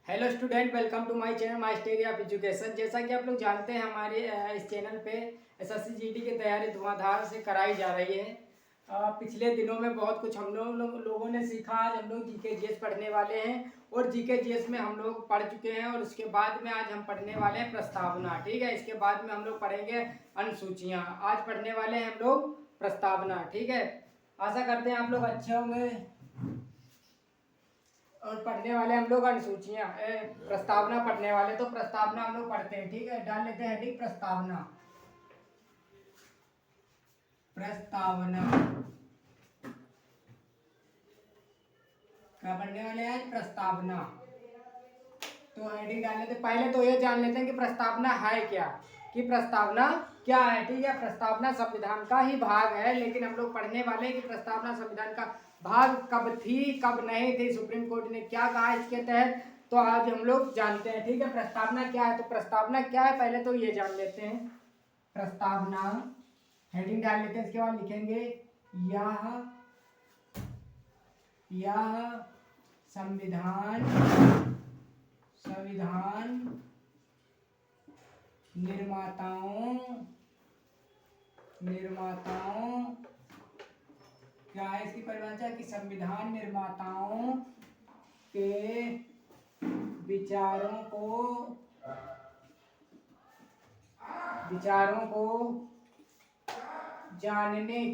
Hello student, welcome to my channel my story of education. जैसा कि आप लोग जानते हैं, हमारे इस चैनल पे एसएससी जीडी की तैयारी धुआंधार से कराई जा रही है। पिछले दिनों में बहुत कुछ हम लोगों ने सीखा। आज हम लोग जीके जीएस पढ़ने वाले हैं और जीके जीएस में हम लोग पढ़ चुके हैं और उसके बाद में आज हम पढ़ने वाले हैं प्रस्तावना। ठीक है, इसके बाद में हम लोग पढ़ेंगे अनुसूचियाँ। आज पढ़ने वाले हैं हम लोग प्रस्तावना। ठीक है, आशा करते हैं आप लोग अच्छे होंगे। और पढ़ने वाले हम लोग अनुसूचियाँ प्रस्तावना पढ़ने वाले, तो प्रस्तावना हम लोग पढ़ते हैं। ठीक है, डाल लेते हैं हेडिंग प्रस्तावना। प्रस्तावना क्या पढ़ने वाले हैं आज? प्रस्तावना। तो हेडिंग डाल लेते। पहले तो ये जान लेते हैं कि प्रस्तावना है क्या, कि प्रस्तावना क्या है। ठीक है, प्रस्तावना संविधान का ही भाग है, लेकिन हम लोग पढ़ने वाले हैं कि प्रस्तावना संविधान का भाग कब थी कब नहीं थी, सुप्रीम कोर्ट ने क्या कहा इसके तहत, तो आज हम लोग जानते हैं। ठीक है, प्रस्तावना क्या है। तो प्रस्तावना क्या है पहले तो ये जान लेते हैं। प्रस्तावना हेडिंग डाल लेते हैं, इसके बाद लिखेंगे यह संविधान निर्माताओं क्या है इसकी परिभाषा, कि संविधान निर्माताओं के विचारों को जानने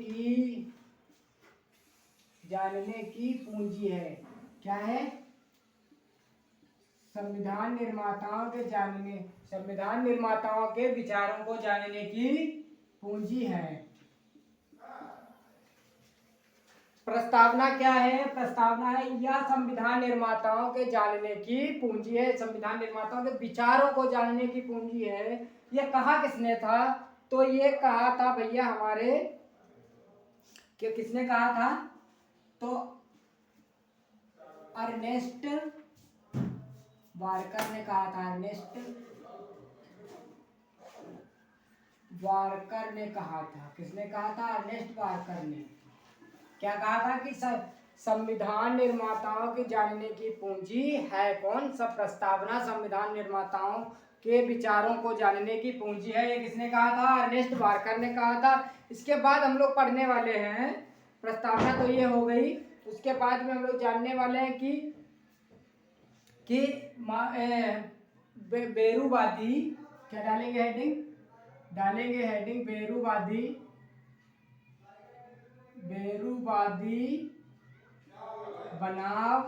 की पूंजी है। क्या है? संविधान निर्माताओं के विचारों को जानने की पूंजी है। प्रस्तावना क्या है? प्रस्तावना है यह संविधान निर्माताओं के जानने की पूंजी है। संविधान निर्माताओं के विचारों को जानने की पूंजी है। ये कहा किसने था? तो ये कहा था भैया हमारे, कि किसने कहा था? तो अर्नेस्ट वारकर ने कहा था। अर्नेस्ट वारकर ने कहा था। किसने कहा था? अर्नेस्ट वारकर ने। क्या कहा था? कि संविधान निर्माताओं के जानने की पूंजी है कौन? सब प्रस्तावना संविधान निर्माताओं के विचारों को जानने की पूंजी है। ये किसने कहा था? अर्नेस्ट वारकर ने कहा था। इसके बाद हम लोग पढ़ने वाले हैं प्रस्तावना, तो ये हो गई। उसके बाद में हम लोग जानने वाले हैं कि बेरूवादी, क्या डालेंगे हेडिंग? डालेंगे हेडिंग बेरूवादी बनाम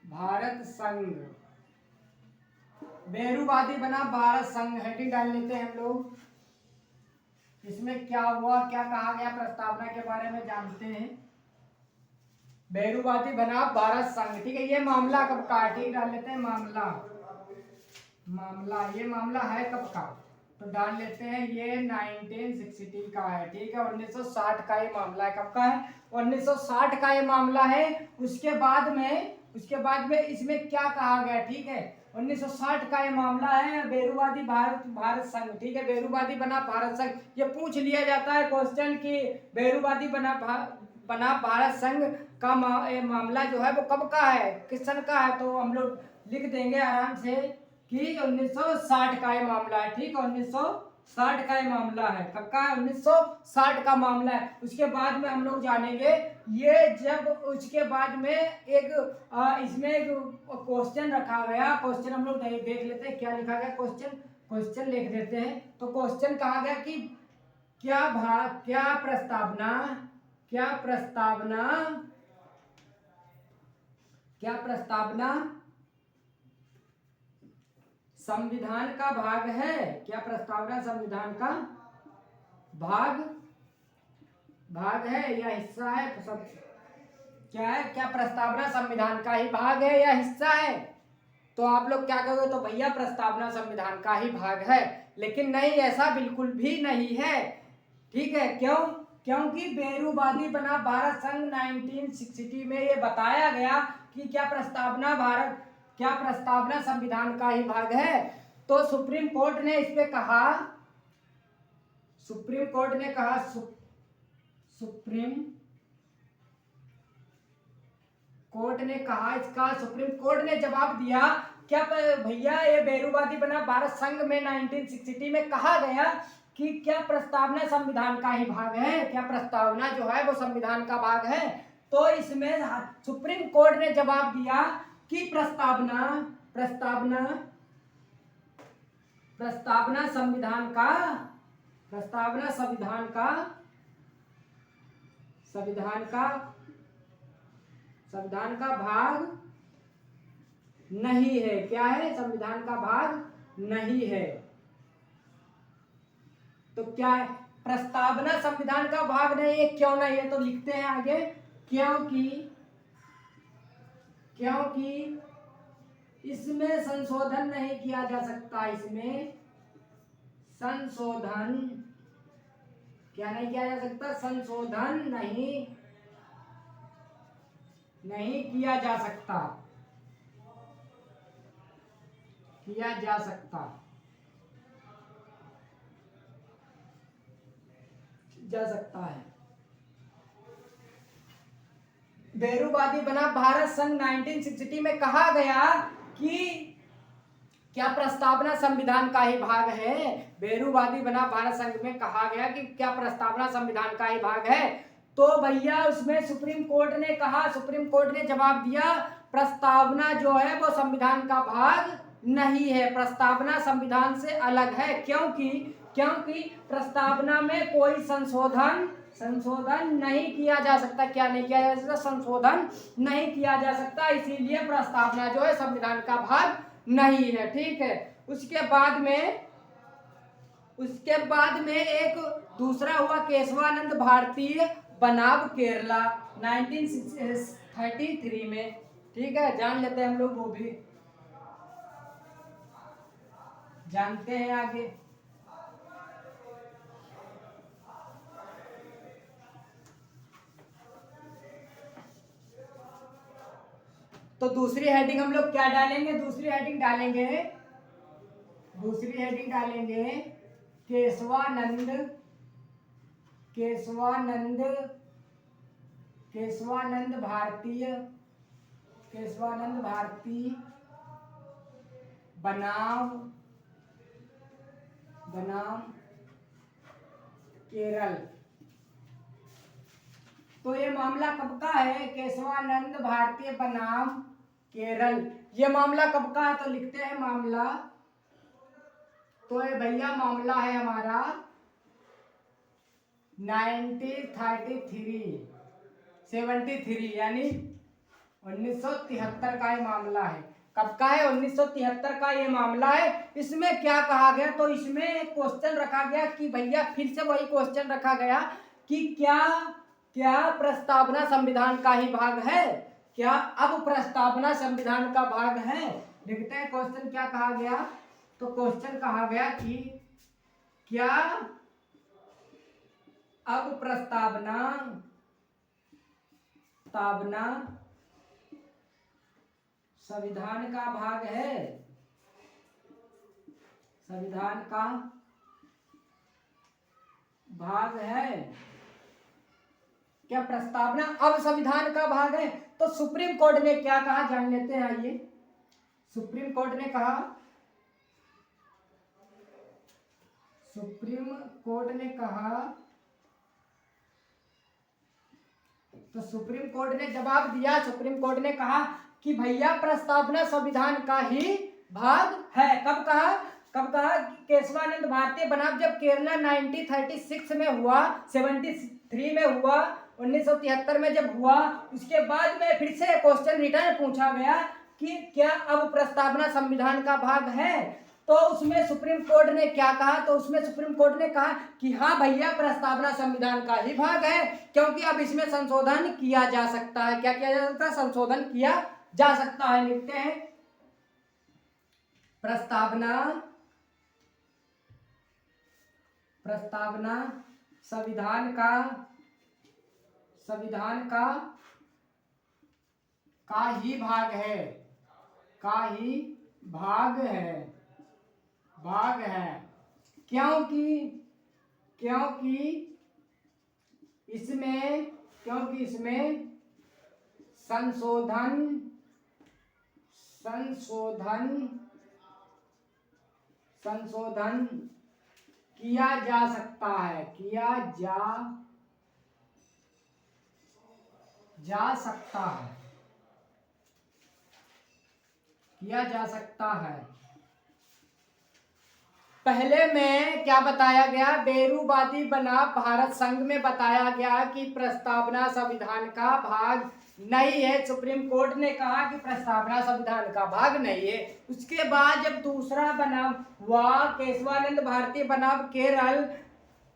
भारत संघ। बेरूवादी बनाम भारत संघ हेडिंग डाल लेते हैं हम लोग। इसमें क्या हुआ, क्या कहा गया, प्रस्तावना के बारे में जानते हैं। बेरूवादी बनाम भारत संघ। ठीक है, ये मामला कब का है? ठीक, डाल लेते हैं मामला। ये मामला है कब का? तो डाल लेते हैं ये 1960 का है। ठीक है, 1960 का ये मामला है। कब का है? 1960 का ये मामला है। उसके बाद में इसमें क्या कहा गया? ठीक है, 1960 का ये मामला है। बेरूवादी भारत संघ। ठीक है, बेरूवादी बना भारत संघ। ये पूछ लिया जाता है क्वेश्चन कि बेरूवादी बना भारत संघ का मामला जो है वो कब का है, किस सन का है? तो हम लोग लिख देंगे आराम से कि 1960 का ये मामला है। ठीक है, 1960 का ये मामला है। कब का है? 1960 का मामला है। उसके बाद में हम लोग जानेंगे ये जब उसके बाद में इसमें एक क्वेश्चन रखा गया। क्वेश्चन हम लोग देख लेते हैं क्या लिखा गया। क्वेश्चन लिख देते हैं। तो क्वेश्चन कहा गया कि क्या प्रस्तावना संविधान का भाग है? क्या प्रस्तावना संविधान का भाग है या हिस्सा है? क्या है? क्या प्रस्तावना संविधान का ही भाग है या हिस्सा है? तो आप लोग क्या कहोगे? तो भैया प्रस्तावना संविधान का ही भाग है। लेकिन नहीं, ऐसा बिल्कुल भी नहीं है। ठीक है, क्यों? क्योंकि बेरूवादी बना भारत संघ 1960 में ये बताया गया कि क्या प्रस्तावना संविधान का ही भाग है। तो सुप्रीम कोर्ट ने इस पे कहा सुप्रीम कोर्ट ने कहा सुप्रीम कोर्ट ने कहा, इसका सुप्रीम कोर्ट ने जवाब दिया क्या भैया ये बेरूवादी बना भारत संघ में 1960 में कहा गया कि क्या प्रस्तावना संविधान का ही भाग है, क्या प्रस्तावना जो है वो संविधान का भाग है। तो इसमें सुप्रीम कोर्ट ने जवाब दिया कि प्रस्तावना प्रस्तावना प्रस्तावना संविधान का प्रस्तावना संविधान का संविधान का भाग नहीं है। क्या है? संविधान का भाग नहीं है। तो क्या है? प्रस्तावना संविधान का भाग नहीं है। क्यों नहीं है? तो लिखते हैं आगे, क्योंकि इसमें संशोधन नहीं किया जा सकता। इसमें संशोधन क्या नहीं किया जा सकता? संशोधन नहीं किया जा सकता है। बेरूवादी बना भारत संघ 1960 में कहा गया कि क्या प्रस्तावना संविधान का ही भाग है। बेरूवादी बना भारत संघ में कहा गया कि क्या प्रस्तावना संविधान का ही भाग है। तो भैया उसमें सुप्रीम कोर्ट ने कहा, सुप्रीम कोर्ट ने जवाब दिया प्रस्तावना जो है वो संविधान का भाग नहीं है, प्रस्तावना संविधान से अलग है। क्योंकि प्रस्तावना में कोई संशोधन नहीं किया जा सकता। क्या नहीं किया जा सकता? संशोधन नहीं किया जा सकता, इसीलिए प्रस्तावना जो है संविधान का भाग नहीं है। ठीक है। उसके बाद में एक दूसरा हुआ केशवानंद भारतीय बनाम केरला 1933 में। ठीक है, जान लेते हैं हम लोग, वो भी जानते हैं आगे। तो दूसरी हेडिंग हम लोग क्या डालेंगे? दूसरी हेडिंग डालेंगे केशवानंद भारती बनाम केरल। तो ये मामला कब का है? केशवानंद भारती बनाम केरल। ये मामला कब का है? तो लिखते हैं मामला, तो ये भैया मामला है हमारा 1973 यानी 1973 का ये मामला है। कब का है? 1973 का ये मामला है। इसमें क्या कहा गया? तो इसमें एक क्वेश्चन रखा गया कि भैया फिर से वही क्वेश्चन रखा गया कि क्या प्रस्तावना संविधान का ही भाग है? क्या अब प्रस्तावना संविधान का भाग है? देखते हैं क्वेश्चन क्या कहा गया। तो क्वेश्चन कहा गया कि क्या अब प्रस्तावना संविधान का भाग है? संविधान का भाग है? क्या प्रस्तावना अब संविधान का भाग है? तो सुप्रीम कोर्ट ने क्या कहा, जान लेते हैं। आइए, सुप्रीम कोर्ट ने कहा, तो सुप्रीम कोर्ट ने जवाब दिया। सुप्रीम कोर्ट ने कहा कि भैया प्रस्तावना संविधान का ही भाग है। कब कहा? केशवानंद भारती बनाम जब केरला 1936 में हुआ, 73 में हुआ, 1973 में जब हुआ, उसके बाद में फिर से क्वेश्चन रिटर्न पूछा गया कि क्या अब प्रस्तावना संविधान का भाग है? तो उसमें सुप्रीम कोर्ट ने क्या कहा? तो उसमें सुप्रीम कोर्ट ने कहा कि हाँ भैया प्रस्तावना संविधान का ही भाग है, क्योंकि अब इसमें संशोधन किया जा सकता है। क्या किया जा सकता है? संशोधन किया जा सकता है। लिखते हैं प्रस्तावना संविधान का ही भाग है। क्योंकि क्योंकि इसमें संशोधन किया जा सकता है, किया जा सकता है। पहले में क्या बताया गया, बेरूवादी बनाम भारत संघ में बताया गया कि प्रस्तावना संविधान का भाग नहीं है। सुप्रीम कोर्ट ने कहा कि प्रस्तावना संविधान का भाग नहीं है। उसके बाद जब दूसरा बनाम हुआ केशवानंद भारती बनाम केरल,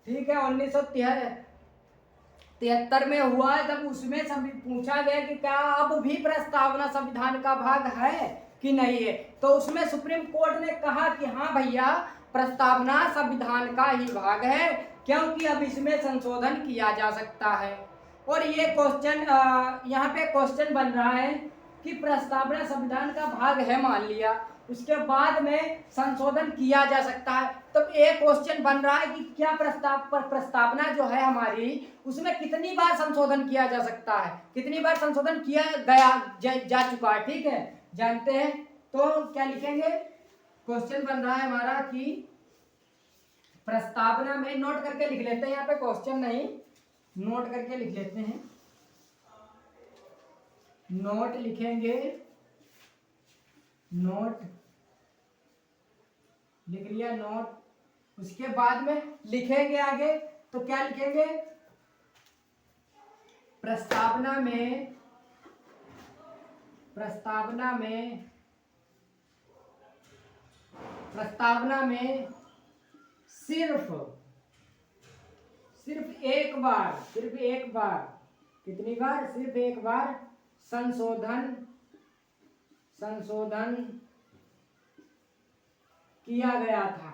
ठीक है, 1973 में हुआ, तब उसमें पूछा गया कि क्या अब भी प्रस्तावना संविधान का भाग है कि नहीं है। तो उसमें सुप्रीम कोर्ट ने कहा कि हाँ भैया, प्रस्तावना संविधान का ही भाग है, क्योंकि अब इसमें संशोधन किया जा सकता है। और ये क्वेश्चन यहाँ पे क्वेश्चन बन रहा है कि प्रस्तावना संविधान का भाग है, मान लिया, उसके बाद में संशोधन किया जा सकता है। तो एक क्वेश्चन बन रहा है कि क्या प्रस्तावना जो है हमारी, उसमें कितनी बार संशोधन किया जा सकता है, कितनी बार संशोधन किया जा चुका है। ठीक है, जानते हैं। तो क्या लिखेंगे, क्वेश्चन बन रहा है हमारा कि प्रस्तावना में, नोट करके लिख लेते हैं, यहाँ पे क्वेश्चन नहीं, नोट करके लिख लेते हैं, नोट लिखेंगे, नोट लिख लिया, नोट। उसके बाद में लिखेंगे आगे, तो क्या लिखेंगे, प्रस्तावना में सिर्फ एक बार, कितनी बार, सिर्फ एक बार संशोधन किया गया था।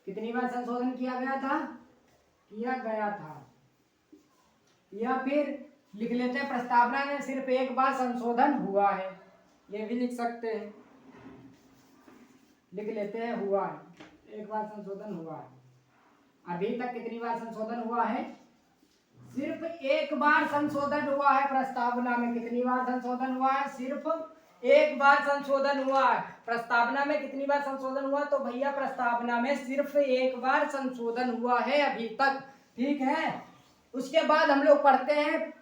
कितनी बार संशोधन किया गया था। या फिर लिख लेते हैं, प्रस्तावना में सिर्फ एक बार संशोधन हुआ है, ये भी लिख सकते हैं, लिख लेते हैं, हुआ है, एक बार संशोधन हुआ है। अभी तक कितनी बार संशोधन हुआ है, सिर्फ एक बार संशोधन हुआ है। प्रस्तावना में कितनी बार संशोधन हुआ है, सिर्फ एक बार संशोधन हुआ है। प्रस्तावना में कितनी बार संशोधन हुआ, तो भैया प्रस्तावना में सिर्फ एक बार संशोधन हुआ है अभी तक। ठीक है, उसके बाद हम लोग पढ़ते हैं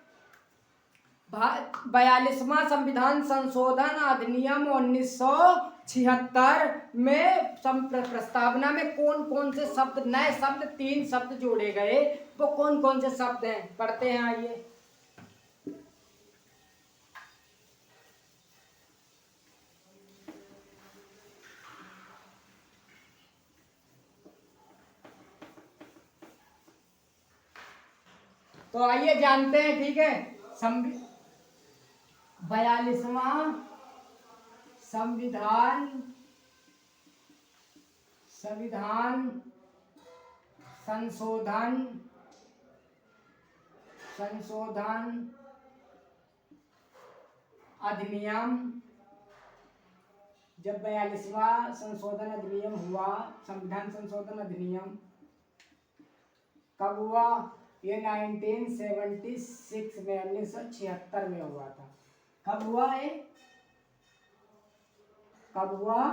42वां संविधान संशोधन अधिनियम 1976 में प्रस्तावना में कौन कौन से शब्द, नए शब्द, 3 शब्द जोड़े गए, वो कौन कौन से शब्द हैं, पढ़ते हैं, आइए। तो आइए जानते हैं। ठीक है, 42वां संविधान संशोधन अधिनियम, जब 42वां संशोधन अधिनियम हुआ, संविधान संशोधन अधिनियम कब हुआ, ये 1976 में, 1976 में हुआ था। कब हुआ है, कब हुआ,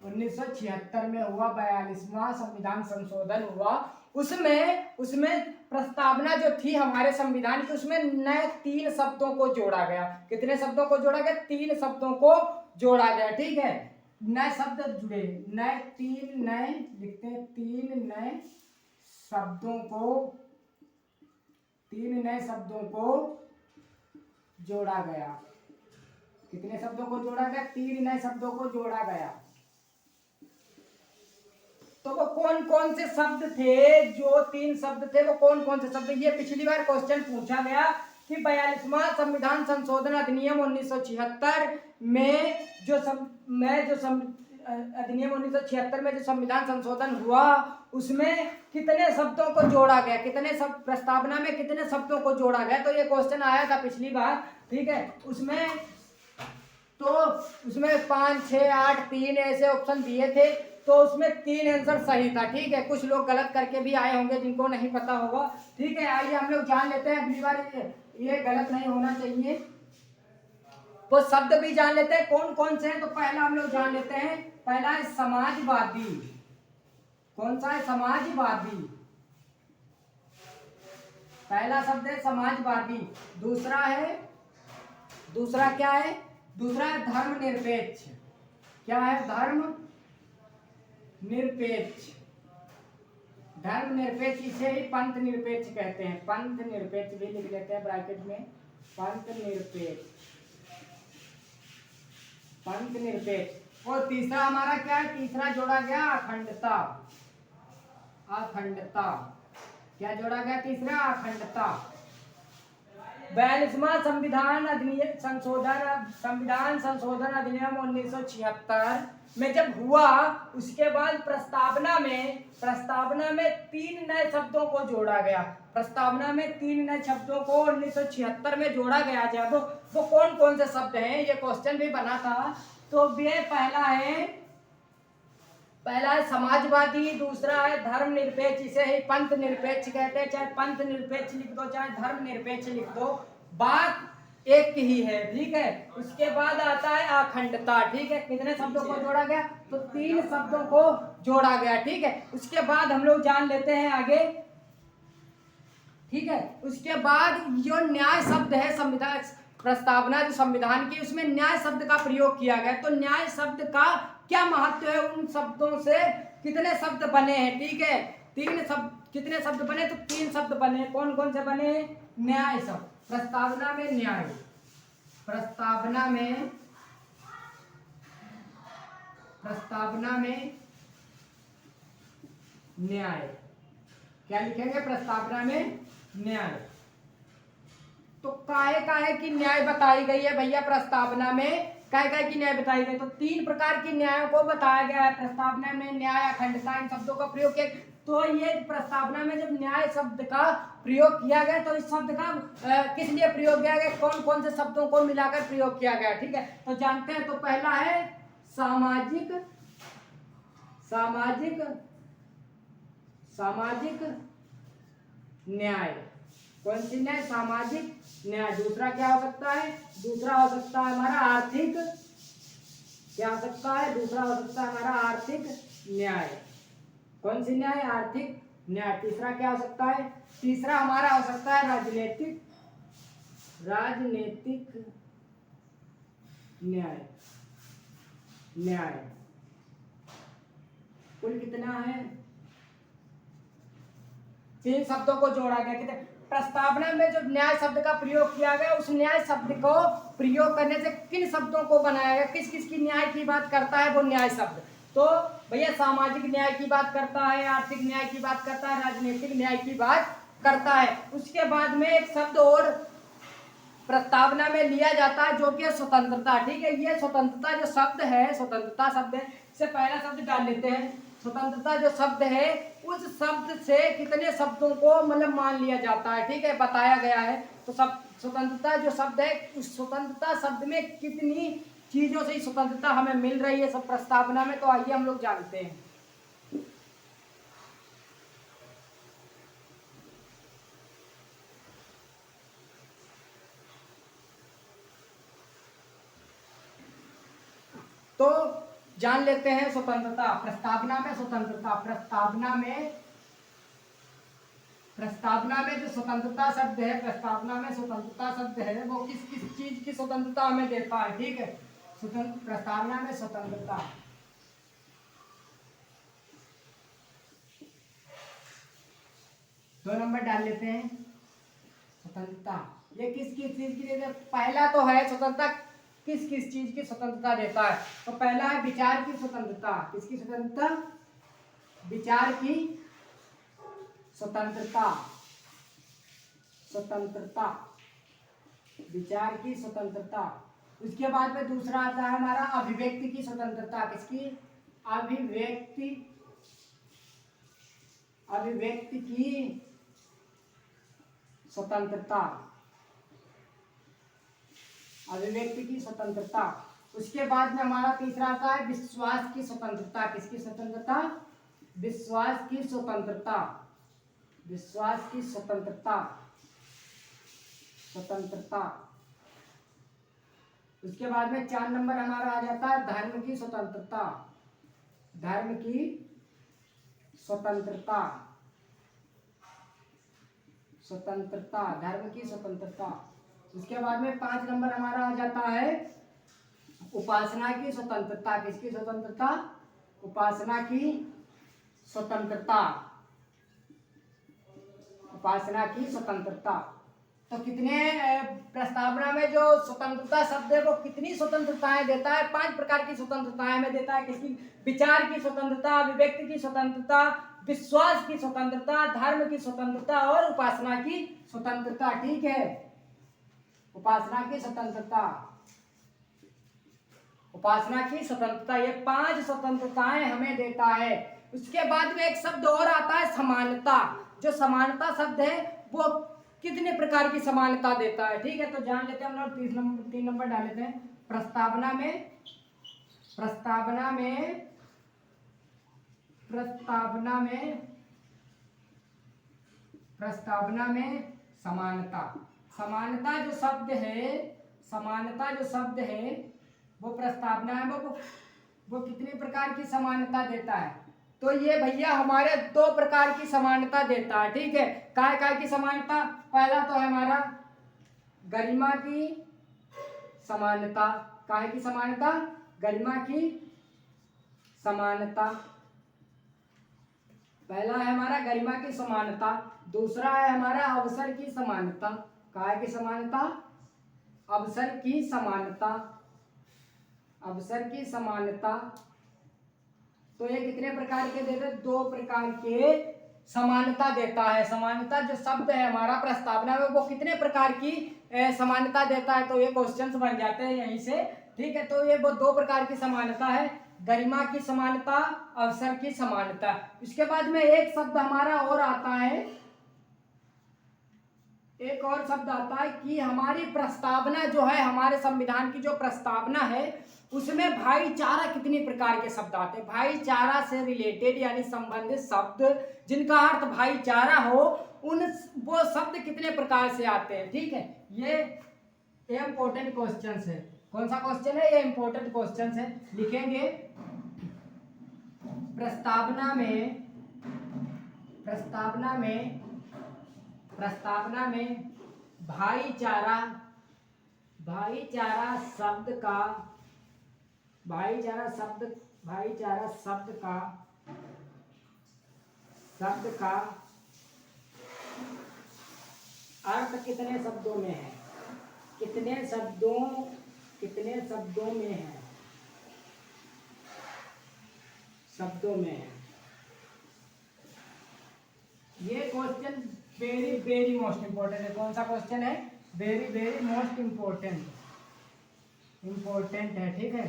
1976 में हुआ, 42वां संविधान संशोधन हुआ। उसमें प्रस्तावना जो थी हमारे संविधान की, उसमें नए 3 शब्दों को जोड़ा गया। कितने शब्दों को जोड़ा गया, 3 शब्दों को जोड़ा गया। ठीक है, नए शब्द जुड़े, नए 3 नए लिखते हैं, 3 नए शब्दों को जोड़ा गया। कितने शब्दों को जोड़ा गया, 3 नए शब्दों को जोड़ा गया। तो वो कौन कौन से शब्द थे, जो 3 शब्द थे, वो कौन कौन से शब्द, ये पिछली बार क्वेश्चन पूछा गया कि 42वां संविधान संशोधन अधिनियम 1976 में जो अधिनियम 1976 में जो संविधान संशोधन हुआ, उसमें कितने शब्दों को जोड़ा गया, कितने शब्द, प्रस्तावना में कितने शब्दों को जोड़ा गया। तो ये क्वेश्चन आया था पिछली बार। ठीक है, उसमें 5, 6, 8, 3 ऐसे ऑप्शन दिए थे तो उसमें 3 आंसर सही था। ठीक है, कुछ लोग गलत करके भी आए होंगे जिनको नहीं पता होगा। ठीक है, आइए हम लोग जान लेते हैं, अगली बार ये गलत नहीं होना चाहिए। तो शब्द भी जान लेते हैं कौन कौन से हैं। तो पहला हम लोग जान लेते हैं, पहला है समाजवादी। कौन सा है? समाजवादी। पहला शब्द है समाजवादी। दूसरा क्या है? दूसरा है धर्मनिरपेक्ष। क्या है? धर्मनिरपेक्ष। धर्मनिरपेक्ष, इसे ही पंथ निरपेक्ष कहते हैं। पंथ निरपेक्ष भी लिख लेते हैं ब्रैकेट में, पंथ निरपेक्ष, पंथ निरपेक्ष। और तीसरा हमारा क्या है? तीसरा जोड़ा गया अखंडता। अखंडता। क्या जोड़ा गया? तीसरा अखंडता। 42वां संविधान संशोधन अधिनियम 1976 में जब हुआ, उसके बाद प्रस्तावना में 3 नए शब्दों को जोड़ा गया। प्रस्तावना में 3 नए शब्दों को 1976 में जोड़ा गया। जब वो कौन कौन से शब्द हैं, ये क्वेश्चन भी बना था। तो ये पहला है समाजवादी, दूसरा है धर्मनिरपेक्ष, इसे ही पंथ निरपेक्ष कहते हैं। चाहे पंथ निरपेक्ष लिख दो, चाहे धर्म निरपेक्ष लिख दो, बात एक ही है। ठीक है, उसके बाद आता है अखंडता। ठीक है, कितने शब्दों को जोड़ा गया? तो 3 शब्दों को जोड़ा गया। ठीक है, उसके बाद हम लोग जान लेते हैं आगे। ठीक है, उसके बाद जो न्याय शब्द है, संविधान प्रस्तावना जो संविधान की, उसमें न्याय शब्द का प्रयोग किया गया। तो न्याय शब्द का क्या महत्व है? उन शब्दों से कितने शब्द बने हैं? ठीक है, 3 शब्द। कितने शब्द बने? तो 3 शब्द बने। कौन कौन से बने? न्याय शब्द। प्रस्तावना में न्याय, प्रस्तावना में न्याय। क्या लिखेंगे? प्रस्तावना में न्याय। तो काहे की न्याय बताई गई है भैया प्रस्तावना में? काहे की न्याय बताई गई? तो 3 प्रकार की न्यायों को बताया गया है प्रस्तावना में। न्याय, अखंडता, इन शब्दों का प्रयोग किया। तो ये प्रस्तावना में जब न्याय शब्द का प्रयोग किया गया, तो इस शब्द का किस लिए प्रयोग किया गया? कौन कौन से शब्दों को मिलाकर प्रयोग किया गया? ठीक है, तो जानते हैं। तो पहला है सामाजिक न्याय। कौन सी न्याय? सामाजिक न्याय। दूसरा क्या हो सकता है? दूसरा हो सकता है हमारा आर्थिक। क्या हो सकता है? दूसरा हो सकता है हमारा आर्थिक न्याय। कौन सी न्याय? आर्थिक न्याय। तीसरा क्या हो सकता है? तीसरा हमारा हो सकता है राजनीतिक न्याय। कुल कितना है? 3 शब्दों को जोड़ा गया। कितने? प्रस्तावना में जो न्याय शब्द का प्रयोग किया गया, उस न्याय शब्द को प्रयोग करने से किन शब्दों को बनाया गया? किस किस की न्याय की बात करता है वो न्याय शब्द? तो भैया सामाजिक न्याय की बात करता है, आर्थिक न्याय की बात करता है, राजनीतिक न्याय की बात करता है। उसके बाद में एक शब्द और प्रस्तावना में लिया जाता है, जो कि स्वतंत्रता। ठीक है, ये स्वतंत्रता जो शब्द है, स्वतंत्रता शब्द है, इससे पहला शब्द डाल लेते हैं। स्वतंत्रता जो शब्द है, उस शब्द से कितने शब्दों को मतलब मान लिया जाता है? ठीक है, बताया गया है। तो सब स्वतंत्रता जो शब्द है, उस स्वतंत्रता शब्द में कितनी चीजों से स्वतंत्रता हमें मिल रही है सब प्रस्तावना में? तो आइए हम लोग जानते हैं। तो जान लेते हैं स्वतंत्रता। प्रस्तावना में स्वतंत्रता, प्रस्तावना में जो स्वतंत्रता शब्द है, प्रस्तावना में स्वतंत्रता शब्द है, वो किस किस चीज की स्वतंत्रता हमें देता है? ठीक है, प्रस्तावना में स्वतंत्रता, 2 नंबर डाल लेते हैं। स्वतंत्रता ये किस किस चीज की देता है? पहला तो है स्वतंत्रता किस किस चीज की स्वतंत्रता देता है? तो पहला है विचार की स्वतंत्रता। किसकी स्वतंत्रता? विचार की स्वतंत्रता, विचार की स्वतंत्रता। उसके बाद में दूसरा आता है हमारा अभिव्यक्ति की स्वतंत्रता। किसकी? अभिव्यक्ति की स्वतंत्रता, अभिव्यक्ति की स्वतंत्रता। उसके बाद में हमारा तीसरा आता है विश्वास की स्वतंत्रता। किसकी स्वतंत्रता? विश्वास की स्वतंत्रता। विश्वास की स्वतंत्रता, स्वतंत्रता। उसके बाद में 4 नंबर हमारा आ जाता है धर्म की स्वतंत्रता। धर्म की स्वतंत्रता, स्वतंत्रता, धर्म की स्वतंत्रता। उसके बाद में 5 नंबर हमारा आ जाता है उपासना की स्वतंत्रता। किसकी स्वतंत्रता? उपासना की स्वतंत्रता, उपासना की स्वतंत्रता। तो कितने प्रस्तावना में जो स्वतंत्रता शब्द है वो कितनी स्वतंत्रताएं देता है? 5 प्रकार की स्वतंत्रताएं हमें देता है। किसकी? विचार की स्वतंत्रता, अभिव्यक्ति की स्वतंत्रता, विश्वास की स्वतंत्रता, धर्म की स्वतंत्रता और उपासना की स्वतंत्रता। ठीक है, उपासना की स्वतंत्रता, उपासना की स्वतंत्रता, ये 5 स्वतंत्रताएं हमें देता है। उसके बाद में एक शब्द और आता है समानता। जो समानता शब्द है वो कितने प्रकार की समानता देता है? ठीक है, तो जान लेते हैं हम लोग। 3 नंबर डाल लेते हैं। प्रस्तावना में, प्रस्तावना में, प्रस्तावना में, प्रस्तावना में समानता। समानता जो शब्द है, समानता जो शब्द है वो प्रस्तावना है, वो कितनी प्रकार की समानता देता है? तो ये भैया हमारे 2 प्रकार की समानता देता है। ठीक है, काय की समानता? पहला तो है हमारा गरिमा की समानता। काय की समानता? गरिमा की समानता। पहला है हमारा गरिमा की समानता। दूसरा है हमारा अवसर की समानता। काय की समानता? अवसर की समानता, अवसर की समानता। तो ये कितने प्रकार के देते? 2 प्रकार के समानता देता है। समानता जो शब्द है हमारा प्रस्तावना में वो कितने प्रकार की समानता देता है? तो ये क्वेश्चंस बन जाते हैं यहीं से। ठीक है, तो ये वो 2 प्रकार की समानता है, गरिमा की समानता, अवसर की समानता। इसके बाद में एक शब्द हमारा और आता है, एक और शब्द आता है कि हमारी प्रस्तावना जो है, हमारे संविधान की जो प्रस्तावना है उसमें भाईचारा कितनी प्रकार के शब्द आते हैं? भाईचारा से रिलेटेड यानी संबंधित शब्द जिनका अर्थ भाईचारा हो, उन वो शब्द कितने प्रकार से आते हैं? ठीक है, ये इम्पोर्टेंट क्वेश्चन है। कौन सा क्वेश्चन है? ये इम्पोर्टेंट क्वेश्चन है। लिखेंगे प्रस्तावना में, प्रस्तावना में, प्रस्तावना में भाईचारा, भाईचारा शब्द का, भाईचारा शब्द, भाईचारा शब्द का, शब्द का अर्थ कितने शब्दों में है? कितने शब्दों, कितने शब्दों में है? शब्दों में है। ये question very very most important है। कौन सा क्वेश्चन है? Very very most important, important है। ठीक है,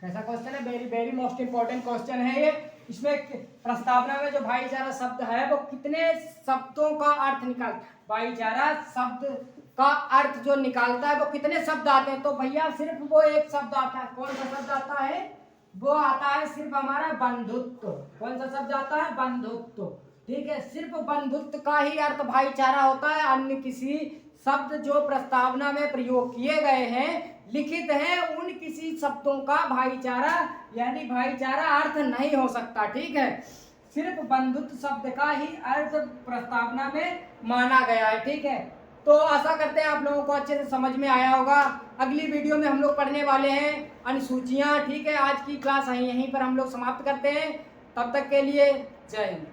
कैसा क्वेश्चन है? Very very most important question है ये। इसमें प्रस्तावना में जो भाईचारा शब्द है वो कितने शब्दों का अर्थ निकाल, भाईचारा शब्द का अर्थ जो निकालता है वो कितने शब्द आते हैं? तो भैया सिर्फ वो एक शब्द आता है। कौन सा शब्द आता है? वो आता है सिर्फ हमारा बंधुत्व। कौन सा शब्द आता है? बंधुत्व। ठीक है, सिर्फ बंधुत्व का ही अर्थ भाईचारा होता है। अन्य किसी शब्द जो प्रस्तावना में प्रयोग किए गए हैं, लिखित हैं, उन किसी शब्दों का भाईचारा यानी भाईचारा अर्थ नहीं हो सकता। ठीक है, सिर्फ बंधुत्व शब्द का ही अर्थ प्रस्तावना में माना गया है। ठीक है, तो आशा करते हैं आप लोगों को अच्छे से समझ में आया होगा। अगली वीडियो में हम लोग पढ़ने वाले हैं अनुसूचियां। ठीक है, आज की क्लास यहीं पर हम लोग समाप्त करते हैं। तब तक के लिए जय हिंद।